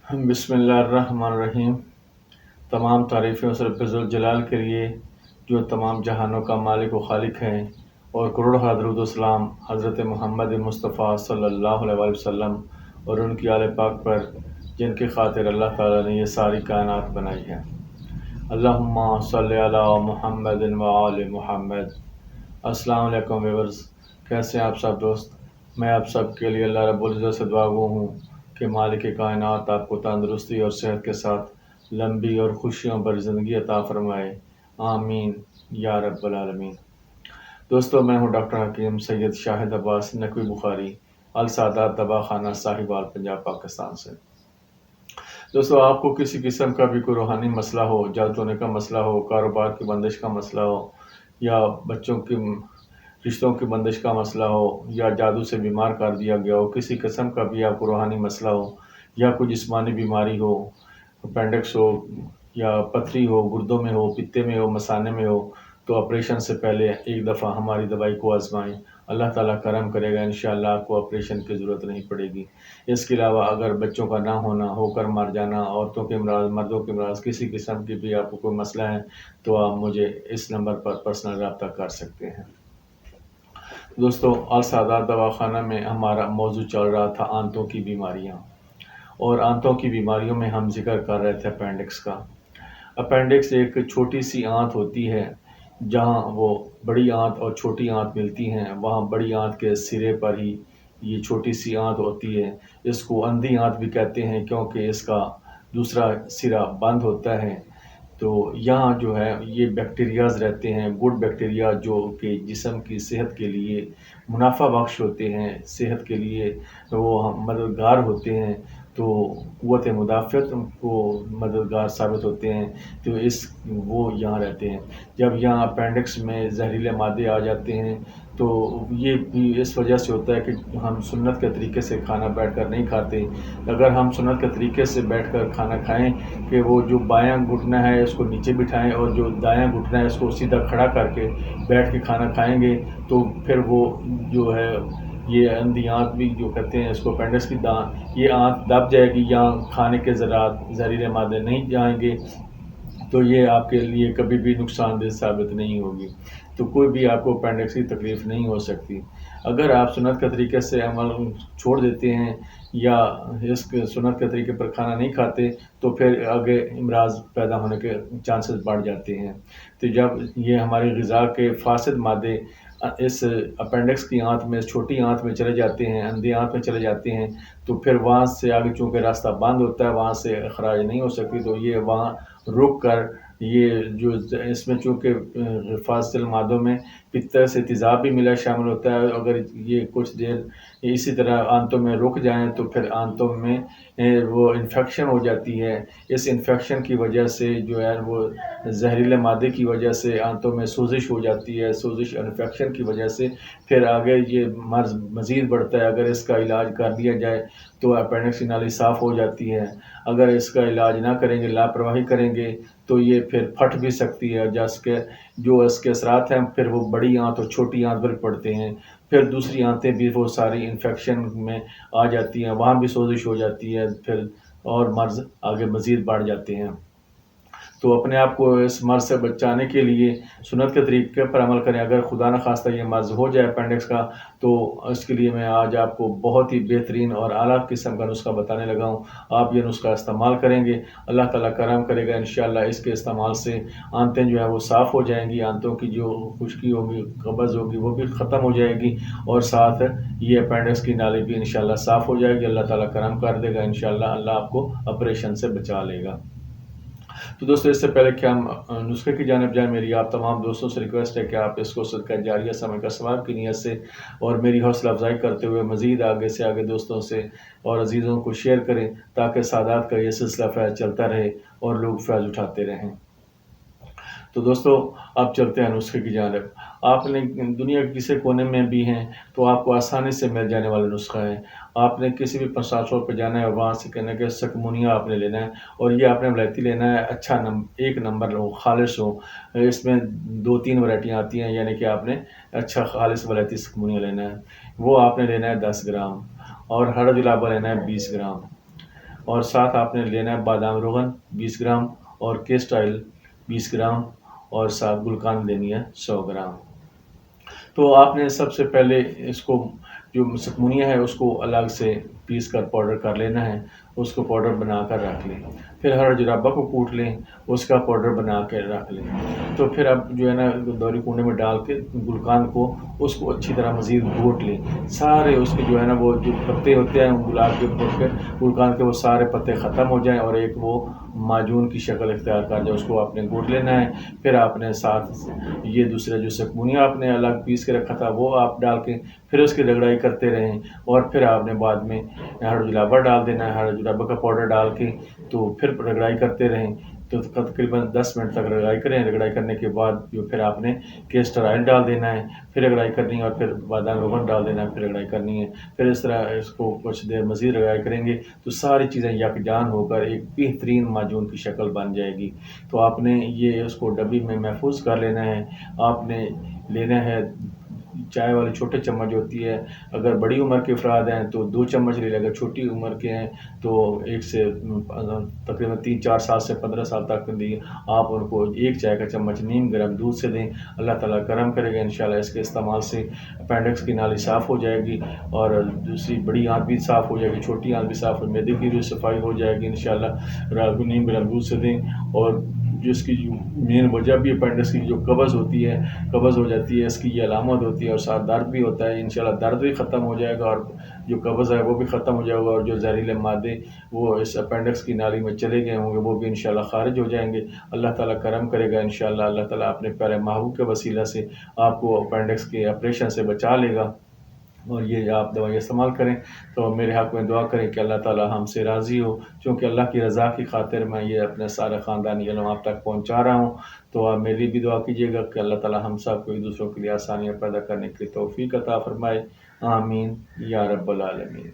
बिस्मिल्लाहिर्रहमानिर्रहीम। तमाम तारीफ़ें उस रब्बिल ज़ुल के लिए जो तमाम जहानों का मालिक व खालिक है, और करोड़ों दरूद व सलाम हज़रत मोहम्मद मुस्तफ़ा सल्लल्लाहु अलैहि वसल्लम और उनकी आले पाक पर, जिनकी खातिर अल्लाह ताला ने ये सारी कायनात बनाई है। अल्लाहुम्मा सल्लि अला मुहम्मदिन व आले मुहम्मद। अस्सलाम वालेकुम व्यूअर्स, कैसे हैं आप सब दोस्त। मैं आप सब के लिए अल्लाह रब्बुल इज़्ज़त से दुआ गो हूँ कि मालिक कायनात आपको तंदुरुस्ती और सेहत के साथ लंबी और खुशियों भरी ज़िंदगी अता फ़रमाए। आमीन या रब्बल आलमीन। दोस्तों, मैं हूँ डॉक्टर हकीम सैयद शाहिद अब्बास नकवी बुखारी, अल सादात दवाखाना साहिवाल, पंजाब, पाकिस्तान से। दोस्तों, आपको किसी किस्म का भी कोई रूहानी मसला हो, जादू टोने का मसला हो, कारोबार की बंदिश का मसला हो, या बच्चों की रिश्तों की बंदिश का मसला हो, या जादू से बीमार कर दिया गया हो, किसी किस्म का भी आपको रूहानी मसला हो, या कोई जिस्मानी बीमारी हो, अपेंडिक्स हो, या पथरी हो, गुर्दों में हो, पित्ते में हो, मसाने में हो, तो ऑपरेशन से पहले एक दफ़ा हमारी दवाई को आजमाएं। अल्लाह ताला करम करेगा, इंशाअल्लाह आपको ऑपरेशन की ज़रूरत नहीं पड़ेगी। इसके अलावा अगर बच्चों का ना होना, होकर मर जाना, औरतों के अमराज, मर्दों के अमराज, किसी किस्म की भी आपको कोई मसला है, तो आप मुझे इस नंबर पर पर्सनल रब्ता कर सकते हैं। दोस्तों, अल सादात दवाखाना में हमारा मौजू चल रहा था आंतों की बीमारियां, और आंतों की बीमारियों में हम जिक्र कर रहे थे अपेंडिक्स का। अपेंडिक्स एक छोटी सी आंत होती है, जहां वो बड़ी आंत और छोटी आंत मिलती हैं, वहां बड़ी आंत के सिरे पर ही ये छोटी सी आंत होती है। इसको अंधी आंत भी कहते हैं, क्योंकि इसका दूसरा सिरा बंद होता है। तो यहाँ जो है ये बैक्टीरियाज़ रहते हैं, गुड बैक्टीरिया, जो कि जिस्म की सेहत के लिए मुनाफा बख्श होते हैं, सेहत के लिए वो मददगार होते हैं, तो क़ुव्वत मुदाफ़अत को मददगार साबित होते हैं। तो वो यहाँ रहते हैं। जब यहाँ अपेंडिक्स में जहरीले मादे आ जाते हैं, तो ये भी इस वजह से होता है कि हम सुन्नत के तरीके से खाना बैठकर नहीं खाते। अगर हम सुन्नत के तरीके से बैठकर खाना खाएं कि वो जो बायां घुटना है इसको नीचे बिठाएं, और जो दायां घुटना है इसको सीधा खड़ा करके बैठ के खाना खाएंगे, तो फिर वो जो है ये अंधी आंत भी जो कहते हैं इसको अपेंडिक्स की ये आंत दब जाएगी, यहाँ खाने के ज़रात जहरीले मादे नहीं जाएंगे, तो ये आपके लिए कभी भी नुकसानदेह साबित नहीं होगी। तो कोई भी आपको अपेंडिक्स की तकलीफ़ नहीं हो सकती। अगर आप सुन्नत के तरीके से अमल छोड़ देते हैं, या इस सुन्नत के तरीके पर खाना नहीं खाते, तो फिर आगे अमराज पैदा होने के चांसेस बढ़ जाते हैं। तो जब ये हमारी ग़िज़ा के फासिद मादे इस अपेंडिक्स की आंत में, छोटी आंत में चले जाते हैं, अंधी आंत में चले जाते हैं, तो फिर वहाँ से आगे चूँकि रास्ता बंद होता है, वहाँ से खराज नहीं हो सकती, तो ये वहाँ रुक कर ये जो इसमें चूँकि फासिल मादों में पित्त से तेज़ाब भी मिला शामिल होता है, अगर ये कुछ देर इसी तरह आंतों में रुक जाएं, तो फिर आंतों में वो इन्फेक्शन हो जाती है। इस इन्फेक्शन की वजह से जो है वो जहरीले मादे की वजह से आंतों में सोजिश हो जाती है। सोजिश इन्फेक्शन की वजह से फिर आगे ये मर्ज़ मज़ीद बढ़ता है। अगर इसका इलाज कर लिया जाए तो अपेंडिक्स की नाली साफ़ हो जाती है। अगर इसका इलाज ना करेंगे, लापरवाही करेंगे, तो ये फिर फट भी सकती है। जैसे जो इसके असरात हैं फिर वो बड़ी आंत और छोटी आंत पर पड़ते हैं। फिर दूसरी आंतें भी वो सारी इन्फेक्शन में आ जाती हैं, वहाँ भी सोजिश हो जाती है, फिर और मर्ज़ आगे मज़ीद बढ़ जाते हैं। तो अपने आप को इस मर्ज़ से बचाने के लिए सुन्नत के तरीके पर अमल करें। अगर खुदा न खास्ता ये मर्ज़ हो जाए अपेंडिक्स का, तो इसके लिए मैं आज आपको बहुत ही बेहतरीन और आला किस्म का नुस्खा बताने लगा हूँ। आप ये नुस्खा इस्तेमाल करेंगे, अल्लाह ताला करम करेगा, इंशाअल्लाह इसके इस्तेमाल से आंतें जो है वो साफ़ हो जाएंगी, आंतों की जो खुश्की होगी, कब्ज़ होगी, वो भी ख़त्म हो जाएगी, और साथ ये अपेंडिक्स की नाली भी इंशाअल्लाह साफ़ हो जाएगी। अल्लाह ताला करम कर देगा, इंशाअल्लाह अल्लाह आपको ऑपरेशन से बचा लेगा। तो दोस्तों, इससे पहले कि हम नुस्खे की जानिब जाएँ, मेरी आप तमाम दोस्तों से रिक्वेस्ट है कि आप इसको सदका जारिया समय का सवाब की नीयत से और मेरी हौसला अफजाई करते हुए मज़ीद आगे से आगे दोस्तों से और अजीज़ों को शेयर करें, ताकि सादात का ये सिलसिला फ़ैज़ चलता रहे और लोग फ़ैज़ उठाते रहें। तो दोस्तों, अब चलते हैं नुस्खे की जानिब। आपने दुनिया के किसी कोने में भी हैं तो आपको आसानी से मिल जाने वाला नुस्खा है। आपने किसी भी प्रसाद शॉप पे जाना है और वहाँ से कहना है कि सकमुनिया आपने लेना है, और ये आपने वैरायटी लेना है, अच्छा एक नंबर हो, खालिश हो। इसमें 2-3 वैरायटियाँ आती हैं, यानी कि आपने अच्छा खालिश वैरायटी सकमुनिया लेना है। वो आपने लेना है 10 ग्राम, और हरड़ गुलाबा लेना है 20 ग्राम। اور ساتھ آپ نے لینا ہے بادام روغن 20 گرام اور کیسٹر آئل 20 گرام اور ساتھ گلقند لینی ہے 100 گرام۔ تو آپ نے سب سے پہلے اس کو جو سکمونیا ہے اس کو الگ سے پیس کر پاؤڈر کر لینا ہے، اس کو پاؤڈر بنا کر رکھ لیں۔ پھر ہر جرابہ کو کوٹ لیں، اس کا پاؤڈر بنا کے رکھ لیں۔ تو پھر اب جو ہے نا دوری کنڈے میں ڈال کے گلقند کو اس کو اچھی طرح مزید گھوٹ لیں، سارے اس کے جو ہے نا وہ جو پتے ہوتے ہیں گلاب کے گلقند کے وہ سارے پتے ختم ہو جائیں اور ایک وہ معجون کی شکل اختیار کر جائے، اس کو آپ نے گھوٹ لینا ہے۔ پھر آپ نے ساتھ یہ دوسرا جو سکمونیا آپ نے الگ پیس کے رکھا تھا وہ آپ ڈال کے پھر اس کی رگڑائی کرتے رہیں، اور پھر آپ نے بعد میں ہر جلابہ ڈال دینا ہے، ہر جلابہ کا پاؤڈر ڈال کے تو پھر رگڑائی کرتے رہیں۔ تو تقریباً 10 منٹ تک رگڑائی کریں، رگڑائی کرنے کے بعد جو پھر آپ نے کیسٹر آئل ڈال دینا ہے، پھر رگڑائی کرنی ہے، اور پھر بادام روغن ڈال دینا ہے، پھر رگڑائی کرنی ہے۔ پھر اس طرح اس کو کچھ دیر مزید رگڑائی کریں گے تو ساری چیزیں یکجان ہو کر ایک بہترین معجون کی شکل بن جائے گی۔ تو آپ نے یہ اس کو ڈبی میں محفوظ کر لینا ہے۔ آپ نے لینا ہے چائے والی چھوٹے چمچ ہوتی ہے، اگر بڑی عمر کے افراد ہیں تو 2 چمچ لے لیں، اگر چھوٹی عمر کے ہیں تو ایک سے تقریباً 3-4 سال سے 15 سال تک دی آپ ان کو 1 چائے کا چمچ نیم گرم دودھ سے دیں۔ اللہ تعالیٰ کرم کرے گا انشاءاللہ، اس کے استعمال سے اپینڈکس کی نالی صاف ہو جائے گی، اور دوسری بڑی آنت بھی صاف ہو جائے گی، چھوٹی آنت بھی صاف ہو، معدے کی بھی صفائی ہو جائے گی انشاءاللہ۔ رات کو نیم گرم دودھ سے دیں، اور جس کی جو مین وجہ بھی اپینڈکس کی جو قبض ہوتی ہے، قبض ہو جاتی ہے، اس کی یہ علامت ہوتی ہے، اور ساتھ درد بھی ہوتا ہے، انشاءاللہ درد بھی ختم ہو جائے گا، اور جو قبض ہے وہ بھی ختم ہو جائے گا، اور جو زہریلے مادے وہ اس اپینڈکس کی نالی میں چلے گئے ہوں گے وہ بھی انشاءاللہ خارج ہو جائیں گے۔ اللہ تعالیٰ کرم کرے گا انشاءاللہ، اللہ تعالیٰ اپنے پیارے محبوب کے وسیلہ سے آپ کو اپینڈکس کے آپریشن سے بچا لے گا، اور یہ آپ دوائیں استعمال کریں۔ تو میرے حق میں دعا کریں کہ اللہ تعالیٰ ہم سے راضی ہو، چونکہ اللہ کی رضا کی خاطر میں یہ اپنے سارے خاندانی علم آپ تک پہنچا رہا ہوں۔ تو آپ میری بھی دعا کیجیے گا کہ اللہ تعالیٰ ہم سب کو ایک دوسروں کے لیے آسانیاں پیدا کرنے کی توفیق عطا فرمائے۔ آمین یا رب العالمین۔